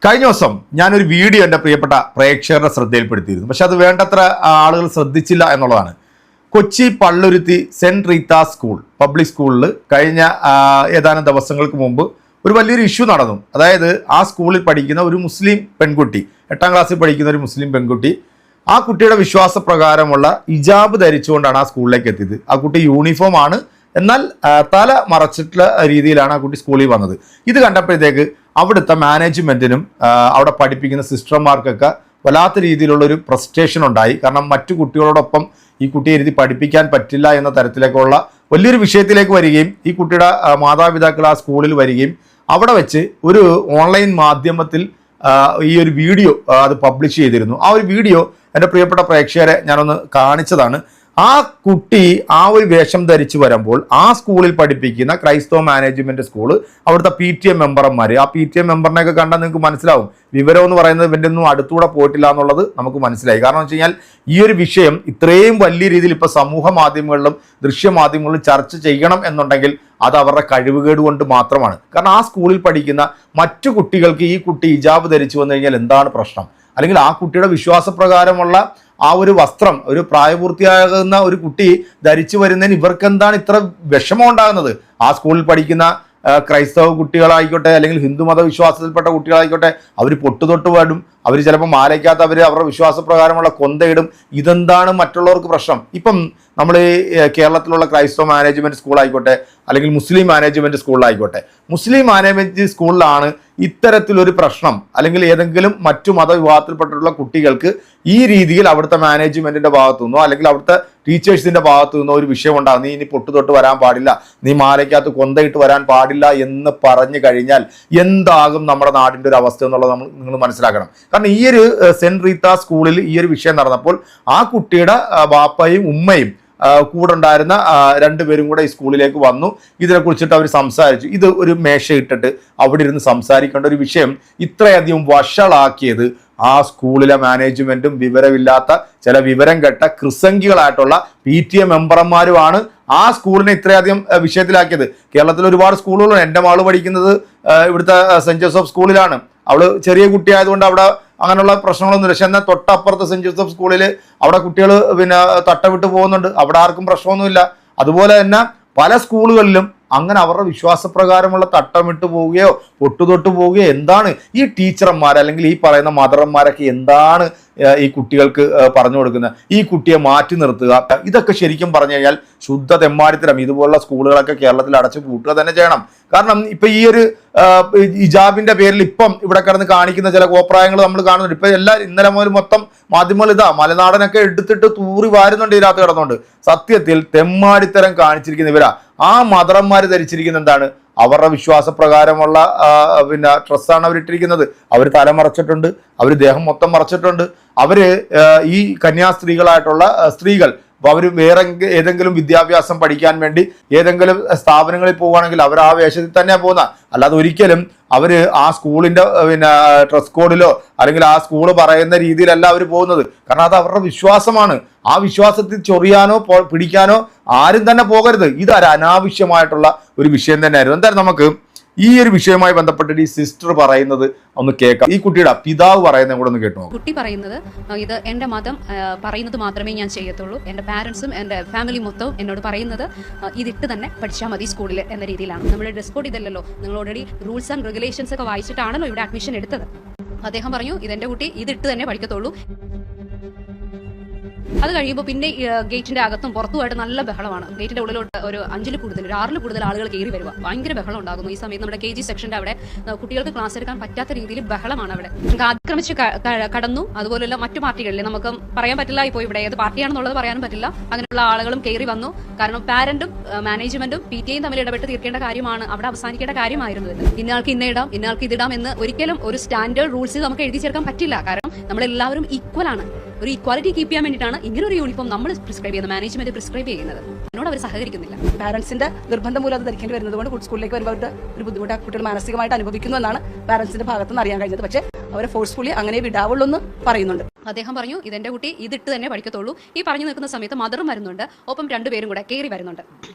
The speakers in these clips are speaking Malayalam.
കഴിഞ്ഞ ദിവസം ഞാനൊരു വീഡിയോ എൻ്റെ പ്രിയപ്പെട്ട പ്രേക്ഷകരുടെ ശ്രദ്ധയിൽപ്പെടുത്തിയിരുന്നു. പക്ഷെ അത് വേണ്ടത്ര ആളുകൾ ശ്രദ്ധിച്ചില്ല എന്നുള്ളതാണ്. Kochi Palluruthy saint Rita's school public സ്കൂളിൽ കഴിഞ്ഞ ഏതാനും ദിവസങ്ങൾക്ക് മുമ്പ് ഒരു വലിയൊരു ഇഷ്യൂ നടന്നു. അതായത് ആ സ്കൂളിൽ പഠിക്കുന്ന ഒരു മുസ്ലിം പെൺകുട്ടി, 8ാം ക്ലാസ്സിൽ പഠിക്കുന്ന ഒരു മുസ്ലിം പെൺകുട്ടി, ആ കുട്ടിയുടെ വിശ്വാസപ്രകാരമുള്ള ഹിജാബ് ധരിച്ചുകൊണ്ടാണ് ആ സ്കൂളിലേക്ക് എത്തിയത്. ആ കുട്ടി യൂണിഫോം ആണ്, എന്നാൽ തല മറച്ചിട്ടുള്ള രീതിയിലാണ് ആ കുട്ടി സ്കൂളിൽ വന്നത്. ഇത് കണ്ടപ്പോഴത്തേക്ക് അവിടുത്തെ മാനേജ്മെൻറ്റിനും അവിടെ പഠിപ്പിക്കുന്ന സിസ്റ്റർമാർക്കൊക്കെ വല്ലാത്ത രീതിയിലുള്ളൊരു ഫ്രസ്ട്രേഷൻ ഉണ്ടായി. കാരണം മറ്റു കുട്ടികളോടൊപ്പം ഈ കുട്ടിയെ ഇരുത്തി പഠിപ്പിക്കാൻ പറ്റില്ല എന്ന തരത്തിലേക്കുള്ള വലിയൊരു വിഷയത്തിലേക്ക് വരികയും ഈ കുട്ടിയുടെ മാതാപിതാക്കൾ ആ സ്കൂളിൽ വരികയും അവിടെ വെച്ച് ഒരു ഓൺലൈൻ മാധ്യമത്തിൽ ഈ ഒരു വീഡിയോ അത് പബ്ലിഷ് ചെയ്തിരുന്നു. ആ ഒരു വീഡിയോ എൻ്റെ പ്രിയപ്പെട്ട പ്രേക്ഷകരെ ഞാനൊന്ന് കാണിച്ചതാണ്. ആ കുട്ടി ആ ഒരു വേഷം ധരിച്ചു വരുമ്പോൾ ആ സ്കൂളിൽ പഠിപ്പിക്കുന്ന ക്രൈസ്തവ മാനേജ്മെന്റ് സ്കൂള് അവിടുത്തെ PTA മെമ്പർമാർ, ആ PTA മെമ്പറിനെയൊക്കെ കണ്ടാൽ നിങ്ങൾക്ക് മനസ്സിലാവും വിവരം എന്ന് പറയുന്നത് ഇവൻ്റെ ഒന്നും അടുത്തൂടെ പോയിട്ടില്ല എന്നുള്ളത് നമുക്ക് മനസ്സിലായി. കാരണം വെച്ച് കഴിഞ്ഞാൽ ഈ ഒരു വിഷയം ഇത്രയും വലിയ രീതിയിൽ ഇപ്പോൾ സമൂഹ മാധ്യമങ്ങളിലും ദൃശ്യമാധ്യമങ്ങളിലും ചർച്ച ചെയ്യണം എന്നുണ്ടെങ്കിൽ അത് അവരുടെ കഴിവുകേട് കൊണ്ട് മാത്രമാണ്. കാരണം ആ സ്കൂളിൽ പഠിക്കുന്ന മറ്റു കുട്ടികൾക്ക് ഈ കുട്ടി ഹിജാബ് ധരിച്ചു വന്നു കഴിഞ്ഞാൽ എന്താണ് പ്രശ്നം? അല്ലെങ്കിൽ ആ കുട്ടിയുടെ വിശ്വാസപ്രകാരമുള്ള ആ ഒരു വസ്ത്രം ഒരു പ്രായപൂർത്തിയാകുന്ന ഒരു കുട്ടി ധരിച്ചു വരുന്നതിന് ഇവർക്ക് എന്താണ് ഇത്ര വിഷമം ഉണ്ടാകുന്നത്? ആ സ്കൂളിൽ പഠിക്കുന്ന ക്രൈസ്തവ കുട്ടികളായിക്കോട്ടെ, അല്ലെങ്കിൽ ഹിന്ദു മതവിശ്വാസത്തിൽപ്പെട്ട കുട്ടികളായിക്കോട്ടെ, അവർ പൊട്ടുതൊട്ട് പാടും, അവർ ചിലപ്പോൾ മാലയ്ക്കകത്ത് അവർ അവരുടെ വിശ്വാസപ്രകാരമുള്ള കൊന്തയിടും. ഇതെന്താണ് മറ്റുള്ളവർക്ക് പ്രശ്നം? ഇപ്പം നമ്മൾ കേരളത്തിലുള്ള ക്രൈസ്തവ മാനേജ്മെൻറ്റ് സ്കൂളായിക്കോട്ടെ, അല്ലെങ്കിൽ മുസ്ലിം മാനേജ്മെൻറ്റ് സ്കൂളിലായിക്കോട്ടെ, മുസ്ലിം മാനേജ്മെൻറ്റ് സ്കൂളിലാണ് ഇത്തരത്തിലൊരു പ്രശ്നം, അല്ലെങ്കിൽ ഏതെങ്കിലും മറ്റു മതവിഭാഗത്തിൽപ്പെട്ടിട്ടുള്ള കുട്ടികൾക്ക് ഈ രീതിയിൽ അവിടുത്തെ മാനേജ്മെൻറ്റിൻ്റെ ഭാഗത്തു നിന്നോ അല്ലെങ്കിൽ അവിടുത്തെ ടീച്ചേഴ്സിൻ്റെ ഭാഗത്തു നിന്നോ ഒരു വിഷയം ഉണ്ടാകും, നീ ഇനി പൊട്ടുതൊട്ട് വരാൻ പാടില്ല, നീ മാലയ്ക്കകത്ത് കൊന്തയിട്ട് വരാൻ പാടില്ല എന്ന് പറഞ്ഞു കഴിഞ്ഞാൽ എന്താകും നമ്മുടെ നാടിൻ്റെ ഒരു അവസ്ഥ എന്നുള്ളത് നിങ്ങൾ മനസ്സിലാക്കണം. കാരണം ഈ ഒരു സെൻറ്റ് റീത്ത സ്കൂളിൽ ഈ ഒരു വിഷയം നടന്നപ്പോൾ ആ കുട്ടിയുടെ ബാപ്പയും ഉമ്മയും കൂടെ ഉണ്ടായിരുന്ന രണ്ടുപേരും കൂടെ ഈ സ്കൂളിലേക്ക് വന്നു. ഇതിനെക്കുറിച്ചിട്ട് അവർ സംസാരിച്ചു. ഇത് ഒരു മേശ ഇട്ടിട്ട് അവിടെ ഇരുന്ന് സംസാരിക്കേണ്ട ഒരു വിഷയം ഇത്രയധികം വഷളാക്കിയത് ആ സ്കൂളിലെ മാനേജ്മെൻറ്റും വിവരമില്ലാത്ത ചില വിവരം കെട്ട കൃസംഗികളായിട്ടുള്ള PTA മെമ്പർമാരുമാണ് ആ സ്കൂളിനെ ഇത്രയധികം വിഷയത്തിലാക്കിയത്. കേരളത്തിൽ ഒരുപാട് സ്കൂളുകളുണ്ട്. എൻ്റെ മകള് പഠിക്കുന്നത് ഇവിടുത്തെ സെൻറ്റ് ജോസഫ് സ്കൂളിലാണ്. അവള് ചെറിയ കുട്ടിയായതുകൊണ്ട് അവിടെ അങ്ങനെയുള്ള പ്രശ്നങ്ങളൊന്നുമില്ല. പക്ഷെ എന്നാൽ തൊട്ടപ്പുറത്തെ സെൻറ്റ് ജോസഫ് സ്കൂളിൽ അവിടെ കുട്ടികൾ തട്ട വിട്ട് പോകുന്നുണ്ട്. അവിടെ ആർക്കും പ്രശ്നമൊന്നുമില്ല. അതുപോലെ തന്നെ പല സ്കൂളുകളിലും അങ്ങനെ അവരുടെ വിശ്വാസപ്രകാരമുള്ള തട്ടമിട്ട് പോവുകയോ പൊട്ടുതൊട്ട് പോവുകയോ എന്താണ് ഈ ടീച്ചർമാർ അല്ലെങ്കിൽ ഈ പറയുന്ന മദർമാരൊക്കെ എന്താണ് ഈ കുട്ടികൾക്ക് പറഞ്ഞു കൊടുക്കുന്നത്? ഈ കുട്ടിയെ മാറ്റി നിർത്തുക, ഇതൊക്കെ ശരിക്കും പറഞ്ഞു കഴിഞ്ഞാൽ ശുദ്ധ തെമ്മാടിത്തരം. ഇതുപോലുള്ള സ്കൂളുകളൊക്കെ കേരളത്തിൽ അടച്ചു പൂട്ടുക തന്നെ ചെയ്യണം. കാരണം ഇപ്പൊ ഈ ഒരു ഹിജാബിന്റെ പേരിൽ ഇപ്പം ഇവിടെ കിടന്ന് കാണിക്കുന്ന ചില കോപ്രായങ്ങൾ നമ്മൾ കാണുന്നുണ്ട്. ഇപ്പൊ ഇന്നലെ മുതൽ മൊത്തം മാധ്യമങ്ങൾ മലനാടനൊക്കെ എടുത്തിട്ട് തൂറി വാരുന്നുണ്ട് ഇതിനകത്ത് കിടന്നുണ്ട്. സത്യത്തിൽ തെമ്മാടിത്തരം കാണിച്ചിരിക്കുന്ന ഇവരാ. ആ മദറന്മാർ ധരിച്ചിരിക്കുന്ന എന്താണ്? അവരുടെ വിശ്വാസപ്രകാരമുള്ള ഡ്രസ്സാണ് അവരിട്ടിരിക്കുന്നത്. അവർ തല മറച്ചിട്ടുണ്ട്, അവർ ദേഹം മൊത്തം മറച്ചിട്ടുണ്ട്. അവര് ഈ കന്യാസ്ത്രീകളായിട്ടുള്ള സ്ത്രീകൾ അവർ വേറെ ഏതെങ്കിലും വിദ്യാഭ്യാസം പഠിക്കാൻ വേണ്ടി ഏതെങ്കിലും സ്ഥാപനങ്ങളിൽ പോവുകയാണെങ്കിൽ അവർ ആ വേഷത്തിൽ തന്നെയാണ് പോകുന്നത്. അല്ലാതെ ഒരിക്കലും അവർ ആ സ്കൂളിൻ്റെ ഡ്രസ് കോഡിലോ അല്ലെങ്കിൽ ആ സ്കൂള് പറയുന്ന രീതിയിലല്ല അവർ പോകുന്നത്. കാരണം അത് അവരുടെ വിശ്വാസമാണ്. ആ വിശ്വാസത്തിൽ ചൊറിയാനോ പിടിക്കാനോ ആരും തന്നെ പോകരുത്. ഇതൊരു അനാവശ്യമായിട്ടുള്ള ഒരു വിഷയം തന്നെയായിരുന്നു. എന്തായാലും നമുക്ക് ഈ ഒരു വിഷയവുമായി ബന്ധപ്പെട്ടിട്ട് ഈ സിസ്റ്റർ പറയുന്നത് ഒന്ന് കേൾക്കാം. ഈ കുട്ടിയുടെ പിതാവ് പറയുന്നത് കൂടെ ഒന്ന് കേട്ടോ. കുട്ടി പറയുന്നത് ഇത് എൻ്റെ മതം പറയുന്നത് മാത്രമേ ഞാൻ ചെയ്യത്തുള്ളൂ, എൻ്റെ പാരൻസും എൻ്റെ ഫാമിലി മൊത്തവും എന്നോട് പറയുന്നത് ഇതിട്ട് തന്നെ പഠിച്ചാൽ മതി സ്കൂളിൽ എന്ന രീതിയിലാണ്. നമ്മൾ ഡ്രസ് കോഡ് ഇതല്ലല്ലോ, നിങ്ങൾ ഓൾറെഡി റൂൾസ് ആൻഡ് റെഗുലേഷൻസ് ഒക്കെ വായിച്ചിട്ടാണല്ലോ ഇവിടെ അഡ്മിഷൻ എടുത്തത്. അദ്ദേഹം പറഞ്ഞു ഇതെൻ്റെ കുട്ടി ഇതിട്ട് തന്നെ പഠിക്കത്തുള്ളൂ. അത് കഴിയുമ്പോൾ പിന്നെ ഗേറ്റിന്റെ അകത്തും പുറത്തുമായിട്ട് നല്ല ബഹളമാണ്. ഗേറ്റിന്റെ ഉള്ളിലോട്ട് ഒരു 5-ൽ കൂടുതൽ 6-ൽ കൂടുതൽ ആളുകൾ കയറി വരിക, ഭയങ്കര ബഹളം ഉണ്ടാകുന്നു. ഈ സമയത്ത് നമ്മുടെ KG സെക്ഷന്റെ അവിടെ കുട്ടികൾക്ക് ക്ലാസ് എടുക്കാൻ പറ്റാത്ത രീതിയിൽ ബഹളമാണ്. അവിടെ ആക്രമിച്ച് കടന്നു. അതുപോലെയുള്ള മറ്റു പാർട്ടികളിൽ നമുക്ക് പറയാൻ പറ്റില്ല ഇപ്പോൾ ഇവിടെ ഏത് പാർട്ടിയാണെന്നുള്ളത് പറയാനും പറ്റില്ല. അങ്ങനെയുള്ള ആളുകളും കയറി വന്നു. കാരണം പാരന്റും മാനേജ്മെന്റും PTAയും തമ്മിൽ ഇടപെട്ട് തീർക്കേണ്ട കാര്യമാണ്, അവിടെ അവസാനിക്കേണ്ട കാര്യമായിരുന്നു. ഇന്നയാൾക്ക് ഇന്നിടാം, ഇന്നയാൾക്ക് ഇതിടാം എന്ന് ഒരിക്കലും ഒരു സ്റ്റാൻഡേർഡ് റൂൾസ് നമുക്ക് എഴുതി ചേർക്കാൻ പറ്റില്ല. കാരണം നമ്മളെല്ലാവരും ഈക്വൽ ആണ്. ഒരു ഈക്വാലിറ്റി കീപ്പ് ചെയ്യാൻ വേണ്ടിയിട്ടാണ് ഇങ്ങനെ ഒരു യൂണിഫോം നമ്മൾ പ്രിസ്ക്രൈബ് ചെയ്യുന്നത്, മാനേജ്മെന്റ് പ്രിസ്ക്രൈബ് ചെയ്യുന്നത്. അതിനോട് അവർ സഹകരിക്കുന്നില്ല. പാരന്റ്സിന്റെ നിർബന്ധം മൂലം അത് ധരിക്കേണ്ടി വരുന്നത് കൊണ്ട് സ്കൂളിലേക്ക് വരുമ്പോൾ അവരുടെ ഒരു ബുദ്ധിമുട്ട് കുട്ടികൾ മാനസികമായിട്ട് അനുഭവിക്കുന്നു എന്നാണ് പാരന്റ്സിന്റെ ഭാഗത്തുനിന്ന് അറിയാൻ കഴിഞ്ഞത്. പക്ഷേ അവരെ ഫോഴ്സ്ഫുള്ളി അങ്ങനെ വിടാവുള്ളൂ എന്ന് പറയുന്നുണ്ട്. അദ്ദേഹം പറഞ്ഞു ഇതെൻ്റെ കുട്ടി ഇതിട്ട് തന്നെ പഠിക്കത്തുള്ളൂ. ഈ പറഞ്ഞു നിൽക്കുന്ന സമയത്ത് മദറും വരുന്നുണ്ട്, ഒപ്പം രണ്ടുപേരും കൂടെ കയറി വരുന്നുണ്ട്.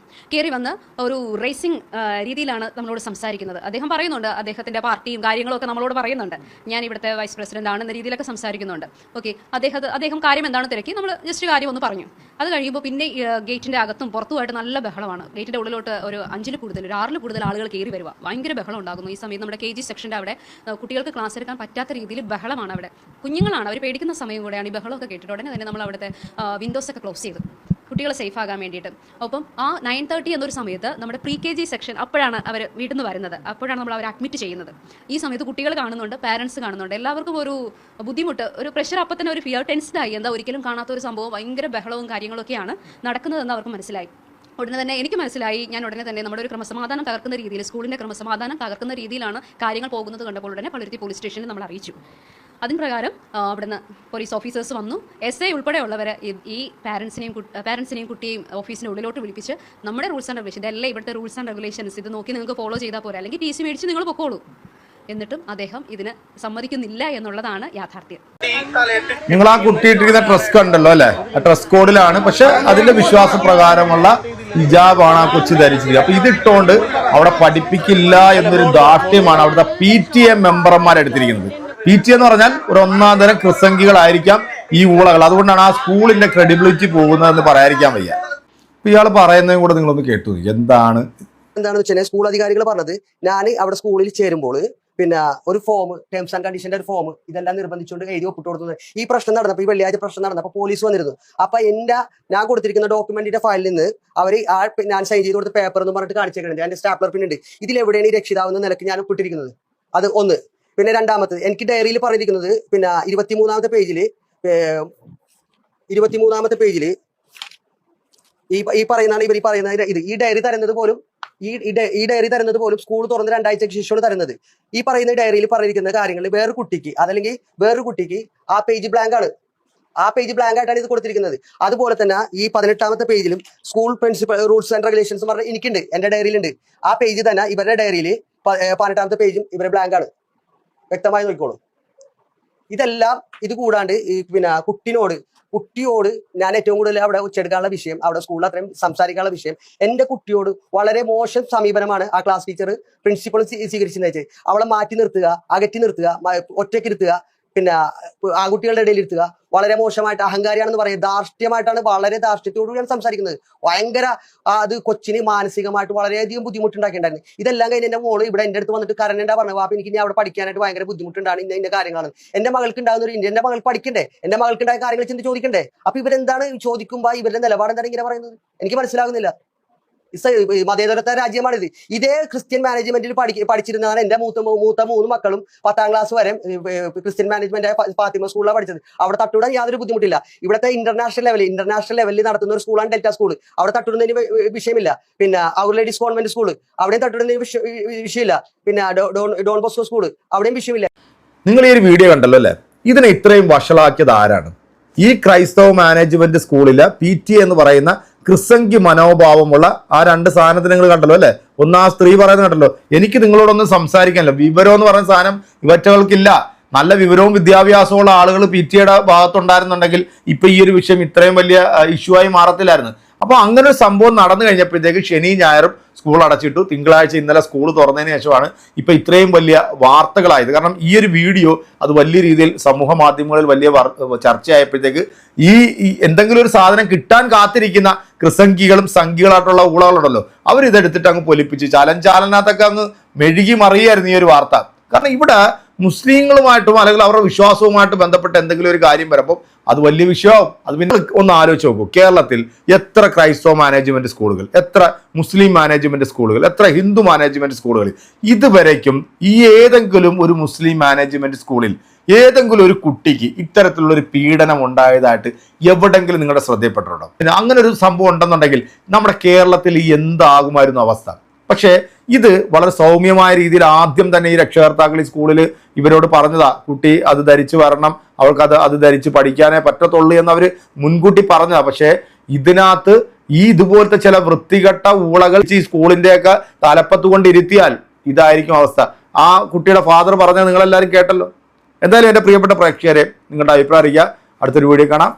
കയറി വന്ന് ഒരു റേസിംഗ് രീതിയിലാണ് നമ്മളോട് സംസാരിക്കുന്നത്. അദ്ദേഹം പറയുന്നുണ്ട് അദ്ദേഹത്തിൻ്റെ പാർട്ടിയും കാര്യങ്ങളൊക്കെ നമ്മളോട് പറയുന്നുണ്ട്. ഞാൻ ഇവിടുത്തെ വൈസ് പ്രസിഡന്റ് ആണെന്ന രീതിയിലൊക്കെ സംസാരിക്കുന്നുണ്ട്. ഓക്കെ, അദ്ദേഹം കാര്യം എന്താണ് തിരക്കി, നമ്മൾ ജസ്റ്റ് കാര്യം ഒന്ന് പറഞ്ഞു. അത് കഴിയുമ്പോൾ പിന്നെ ഗേറ്റിൻ്റെ അകത്തും പുറത്തുമായിട്ട് നല്ല ബഹളമാണ്. ഗേറ്റിൻ്റെ ഉള്ളിലോട്ട് ഒരു 5-ൽ കൂടുതൽ, ഒരു 6-ൽ കൂടുതൽ ആളുകൾ കയറി വരിക. ഭയങ്കര ബഹളം ഉണ്ടാകുന്നു. ഈ സമയത്ത് നമ്മുടെ KG സെക്ഷൻ്റെ അവിടെ കുട്ടികൾക്ക് ക്ലാസ് എടുക്കാൻ പറ്റാത്ത രീതിയിൽ ബഹളമാണ്. അവിടെ കുഞ്ഞുങ്ങളാണ്, അവർ പേടിക്കുന്ന സമയം കൂടെയാണ്. ഈ ബഹളമൊക്കെ കേട്ടിട്ട് ഉടനെ തന്നെ നമ്മൾ അവിടുത്തെ വിൻഡോസൊക്കെ ക്ലോസ് ചെയ്തു, കുട്ടികളെ സേഫ് ആകാൻ വേണ്ടിയിട്ട്. ഒപ്പം ആ 9:30 എന്നൊരു സമയത്ത് നമ്മുടെ KG സെക്ഷൻ അപ്പോഴാണ് അവർ വീട്ടിൽ നിന്ന് വരുന്നത്. അപ്പോഴാണ് നമ്മൾ അവർ അഡ്മിറ്റ് ചെയ്യുന്നത്. ഈ സമയത്ത് കുട്ടികൾ കാണുന്നുണ്ട്, പാരൻസ് കാണുന്നുണ്ട്. എല്ലാവർക്കും ഒരു ബുദ്ധിമുട്ട്, ഒരു പ്രഷർ, അപ്പം തന്നെ ഒരു ഫിയർ, ടെൻസ്ഡായി. എന്താ ഒരിക്കലും കാണാത്ത ഒരു സംഭവം, ഭയങ്കര ബഹളവും കാര്യങ്ങളൊക്കെയാണ് നടക്കുന്നതെന്ന് അവർക്ക് മനസ്സിലായി. ഉടനെ തന്നെ എനിക്ക് മനസ്സിലായി. ഞാൻ ഉടനെ തന്നെ നമ്മുടെ ഒരു ക്രമസമാധാനം തകർക്കുന്ന രീതിയിൽ, സ്കൂളിൻ്റെ ക്രമസമാധാനം തകർക്കുന്ന രീതിയിലാണ് കാര്യങ്ങൾ പോകുന്നത് കണ്ടപ്പോൾ ഉടനെ പള്ളുരുത്തി പോലീസ് സ്റ്റേഷനിൽ നമ്മൾ അറിയിച്ചു. അതിന് പ്രകാരം അവിടുന്ന് പോലീസ് ഓഫീസേഴ്സ് വന്നു. SI ഉൾപ്പെടെയുള്ളവരെ ഈ പാരൻസിനെയും കുട്ടിയെയും ഓഫീസിൻ്റെ ഉള്ളിലോട്ട് വിളിപ്പിച്ച് നമ്മുടെ റൂൾസ് ആൻഡ് റെഗുലേഷൻ, ഇതെല്ലാം ഇവിടുത്തെ റൂൾസ് ആൻഡ് റെഗുലേഷൻസ്, ഇത് നോക്കി നിങ്ങൾക്ക് ഫോളോ ചെയ്താൽ പോരാ, അല്ലെങ്കിൽ TC മേടിച്ച് നിങ്ങൾ പൊക്കോളൂ. എന്നിട്ടും അദ്ദേഹം ഇതിന് സമ്മതിക്കുന്നില്ല എന്നുള്ളതാണ് യാഥാർത്ഥ്യം. നിങ്ങൾ ആ കുട്ടി ഇട്ടിരിക്കുന്ന ഡ്രസ് കണ്ടല്ലോ അല്ലെ, ആ ഡ്രസ് കോഡിലാണ്. പക്ഷെ അതിന്റെ വിശ്വാസപ്രകാരമുള്ള ഹിജാബാണ് ആ കൊച്ചു ധരിച്ചത്. അപ്പൊ ഇതിട്ടുകൊണ്ട് അവിടെ പഠിപ്പിക്കില്ല എന്നൊരു ദാർഢ്യമാണ് അവിടുത്തെ PTA മെമ്പർമാരെടുത്തിരിക്കുന്നത്. PTA എന്ന് പറഞ്ഞാൽ ഒരു ഒന്നാം തരം ക്രിസംഖികളായിരിക്കാം ഈ ഊളകൾ. അതുകൊണ്ടാണ് ആ സ്കൂളിന്റെ ക്രെഡിബിലിറ്റി പോകുന്നതെന്ന് പറയാതിരിക്കാൻ വയ്യ. ഇപ്പൊ ഇയാൾ പറയുന്നതും കൂടെ നിങ്ങളൊന്ന് കേട്ടു. എന്താണെന്ന് വെച്ചാൽ സ്കൂൾ അധികാരികൾ പറഞ്ഞത്, ഞാൻ അവിടെ സ്കൂളിൽ ചേരുമ്പോൾ പിന്നെ ഒരു ഫോം, ടേംസ് ആൻഡ് കണ്ടീഷന്റെ ഒരു ഫോം, ഇതെല്ലാം നിർബന്ധിച്ചുകൊണ്ട് എഴുതി ഒപ്പിട്ട് കൊടുത്തത്. ഈ പ്രശ്നം നടന്നപ്പോൾ, ഈ വെള്ളിയാഴ്ച പ്രശ്നം നടന്നപ്പോൾ പോലീസ് വന്നിരുന്നു. അപ്പൊ ഞാൻ കൊടുത്തിരിക്കുന്ന ഡോക്യുമെന്റിന്റെ ഫയലിൽ നിന്ന് അവർ ഞാൻ സൈൻ ചെയ്ത് കൊടുത്ത പേപ്പർ എന്ന് പറഞ്ഞിട്ട് കാണിച്ചേക്കുന്നത്. എന്റെ സ്റ്റാപ്ലർ പിന്നുണ്ട്. ഇതിലെവിടെയാണ് ഈ രക്ഷിതാവെന്ന നിലയ്ക്ക് ഞാൻ ഒപ്പിട്ടിരിക്കുന്നത്. അത് ഒന്ന്. പിന്നെ രണ്ടാമത്തത്, എനിക്ക് ഡയറിയിൽ പറഞ്ഞിരിക്കുന്നത്, പിന്നെ 23-ാമത്തെ പേജിൽ ഈ പറയുന്നതാണ് ഇവർ പറയുന്നത്. ഈ ഡയറി തരുന്നത് പോലും ഈ ഡയറി തരുന്നത് പോലും സ്കൂൾ തുറന്ന് 2 ആഴ്ചയ്ക്ക് ശേഷമാണ് തരുന്നത്. ഈ പറയുന്ന ഡയറിയിൽ പറഞ്ഞിരിക്കുന്ന കാര്യങ്ങൾ വേറൊരു കുട്ടിക്ക്, അതല്ലെങ്കിൽ വേറൊരു കുട്ടിക്ക് ആ പേജ് ബ്ലാങ്ക് ആണ്. ആ പേജ് ബ്ലാങ്ക് ആയിട്ടാണ് ഇത് കൊടുത്തിരിക്കുന്നത്. അതുപോലെ തന്നെ ഈ 18-ാമത്തെ പേജിലും school principal rules and regulations പറഞ്ഞ എനിക്കുണ്ട്, എന്റെ ഡയറിയിലുണ്ട്. ആ പേജ് തന്നെ ഇവരുടെ ഡയറിയിൽ 18-ാമത്തെ പേജും ഇവരുടെ ബ്ലാങ്ക് ആണ്. വ്യക്തമായി നോക്കിക്കോളൂ. ഇതെല്ലാം ഇത് കൂടാണ്ട് പിന്നെ കുട്ടിയോട് ഞാൻ ഏറ്റവും കൂടുതൽ അവിടെ ഉച്ചെടുക്കാനുള്ള വിഷയം, അവിടെ സ്കൂളിൽ അത്രയും സംസാരിക്കാനുള്ള വിഷയം, എന്റെ കുട്ടിയോട് വളരെ മോശം സമീപനമാണ് ആ ക്ലാസ് ടീച്ചർ പ്രിൻസിപ്പളും സ്വീകരിച്ചെന്ന് വെച്ചാൽ അവളെ മാറ്റി നിർത്തുക, അകറ്റി നിർത്തുക, ഒറ്റയ്ക്ക് ഇരുത്തുക, പിന്നെ ആൺകുട്ടികളുടെ ഇടയിൽ ഇരുത്തുക, വളരെ മോശമായിട്ട് അഹങ്കാരിയാണെന്ന് പറയുക, ധാർഷ്ട്യമായിട്ടാണ്, വളരെ ധാർഷ്ട്യത്തോടുകൂടിയാണ് സംസാരിക്കുന്നത്. ഭയങ്കര അത് കൊച്ചിന് മാനസികമായിട്ട് വളരെയധികം ബുദ്ധിമുട്ടുണ്ടാക്കിയിട്ടുണ്ടായിരുന്നു. ഇതെല്ലാം കഴിഞ്ഞ് എന്റെ മോള് ഇവിടെ എന്റെ അടുത്ത് വന്നിട്ട് കരഞ്ഞാ പറഞ്ഞു, അപ്പൊ എനിക്ക് ഇനി അവിടെ പഠിക്കാനായിട്ട് ഭയങ്കര ബുദ്ധിമുട്ടുണ്ടാണ്, ഇന്ന കാര്യങ്ങളാണ്. എന്റെ മകൾക്ക് ഉണ്ടാകുന്ന ഒരു എന്റെ മകൾ പഠിക്കണ്ടേ, എന്റെ മകൾക്ക് ഉണ്ടായ കാര്യങ്ങൾ ചിന്തി ചോദിക്കണ്ടേ? അപ്പൊ ഇവരെന്താണ് ചോദിക്കുമ്പോ ഇവരുടെ നിലപാടെന്താണ് ഇങ്ങനെ പറയുന്നത്? എനിക്ക് മനസ്സിലാകുന്നില്ല. മതേതരത്വ രാജ്യമാണിത്. ഇതേ ക്രിസ്ത്യൻ മാനേജ്മെന്റിൽ പഠിച്ചിരുന്നതാണ് എന്റെ മൂത്ത 3 മക്കളും 10ാം ക്ലാസ് വരെ ക്രിസ്ത്യൻ മാനേജ്മെന്റ് ഫാത്തിമ സ്കൂളിലാണ് പഠിച്ചത്. അവിടെ തട്ടുവിടാൻ യാതൊരു ബുദ്ധിമുട്ടില്ല. ഇവിടുത്തെ ഇന്റർനാഷണൽ ലെവലിൽ നടത്തുന്ന ഒരു സ്കൂളാണ് ഡെൽറ്റ സ്കൂൾ. അവിടെ തട്ടുവിടുന്നതിന് വിഷയമില്ല. പിന്നെ അവർ ലേഡീസ് കോൺവെന്റ് സ്കൂൾ, അവിടെയും തട്ടുവിടുന്നതിന് വിഷയമില്ല. പിന്നെ ഡോൺ ബോസ്കോ സ്കൂൾ, അവിടെയും വിഷയമില്ല. നിങ്ങൾ ഈ ഒരു വീഡിയോ കണ്ടല്ലോ അല്ലെ, ഇതിനെ ഇത്രയും വഷളാക്കിയത് ആരാണ്? ഈ ക്രൈസ്തവ മാനേജ്മെന്റ് സ്കൂളിലെ PTA എന്ന് പറയുന്ന ക്രിസംഖി മനോഭാവമുള്ള ആ 2 സാധനത്തിന് നിങ്ങൾ കണ്ടല്ലോ അല്ലെ. ഒന്ന് ആ സ്ത്രീ പറയുന്നത് കണ്ടല്ലോ, എനിക്ക് നിങ്ങളോടൊന്നും സംസാരിക്കാനല്ലോ, വിവരം എന്ന് പറയുന്ന സാധനം ഇവറ്റകൾക്കില്ല. നല്ല വിവരവും വിദ്യാഭ്യാസവും ഉള്ള ആളുകൾ PTAയുടെ ഭാഗത്തുണ്ടായിരുന്നുണ്ടെങ്കിൽ ഇപ്പൊ ഈ ഒരു വിഷയം ഇത്രയും വലിയ ഇഷ്യൂ ആയി മാറത്തില്ലായിരുന്നു. അപ്പൊ അങ്ങനെ ഒരു സംഭവം നടന്നു കഴിഞ്ഞപ്പോഴത്തേക്ക് ശനിയും ഞായറും സ്കൂൾ അടച്ചിട്ടു. തിങ്കളാഴ്ച ഇന്നലെ സ്കൂൾ തുറന്നതിന് ശേഷമാണ് ഇപ്പൊ ഇത്രയും വലിയ വാർത്തകളായത്. കാരണം ഈ ഒരു വീഡിയോ അത് വലിയ രീതിയിൽ സമൂഹ മാധ്യമങ്ങളിൽ വലിയ ചർച്ചയായപ്പോഴത്തേക്ക് ഈ എന്തെങ്കിലും ഒരു സാധനം കിട്ടാൻ കാത്തിരിക്കുന്ന ക്രിസംഖികളും സംഖികളായിട്ടുള്ള ഊളകളുണ്ടല്ലോ, അവരിതെടുത്തിട്ട് അങ്ങ് പൊലിപ്പിച്ച് ചാലനകത്തൊക്കെ അങ്ങ് മെഴുകി മറിയായിരുന്നു ഈ ഒരു വാർത്ത. കാരണം ഇവിടെ മുസ്ലിങ്ങളുമായിട്ടും അല്ലെങ്കിൽ അവരുടെ വിശ്വാസവുമായിട്ട് ബന്ധപ്പെട്ട എന്തെങ്കിലും ഒരു കാര്യം വരുമ്പോൾ അത് വലിയ വിഷയമാവും. അത് പിന്നെ ഒന്ന് ആലോചിച്ച് നോക്കൂ, കേരളത്തിൽ എത്ര ക്രൈസ്തവ മാനേജ്മെന്റ് സ്കൂളുകൾ, എത്ര മുസ്ലിം മാനേജ്മെന്റ് സ്കൂളുകൾ, എത്ര ഹിന്ദു മാനേജ്മെന്റ് സ്കൂളുകൾ. ഇതുവരേക്കും ഈ ഏതെങ്കിലും ഒരു മുസ്ലിം മാനേജ്മെന്റ് സ്കൂളിൽ ഏതെങ്കിലും ഒരു കുട്ടിക്ക് ഇത്തരത്തിലുള്ള ഒരു പീഡനം ഉണ്ടായതായിട്ട് എവിടെങ്കിലും നിങ്ങളുടെ ശ്രദ്ധയിൽപ്പെട്ടിട്ടുണ്ടോ? പിന്നെ അങ്ങനെ ഒരു സംഭവം ഉണ്ടെന്നുണ്ടെങ്കിൽ നമ്മുടെ കേരളത്തിൽ എന്താകുമായിരുന്നു അവസ്ഥ? പക്ഷേ ഇത് വളരെ സൗമ്യമായ രീതിയിൽ ആദ്യം തന്നെ ഈ രക്ഷകർത്താക്കൾ ഈ സ്കൂളിൽ ഇവരോട് പറഞ്ഞതാ, കുട്ടി അത് ധരിച്ചു വരണം, അവൾക്ക് അത് ധരിച്ച് പഠിക്കാനേ പറ്റത്തുള്ളൂ എന്ന് അവർ മുൻകൂട്ടി പറഞ്ഞതാ. പക്ഷേ ഇതിനകത്ത് ഇതുപോലത്തെ ചില വൃത്തികെട്ട ഊളകൾ ഈ സ്കൂളിൻ്റെയൊക്കെ തലപ്പത്ത് കൊണ്ടിരുത്തിയാൽ ഇതായിരിക്കും അവസ്ഥ. ആ കുട്ടിയുടെ ഫാദർ പറഞ്ഞത് നിങ്ങളെല്ലാവരും കേട്ടല്ലോ. എന്തായാലും എൻ്റെ പ്രിയപ്പെട്ട പ്രേക്ഷകരെ നിങ്ങളുടെ അഭിപ്രായം അറിയിക്കുക. അടുത്തൊരു വീഡിയോ കാണാം.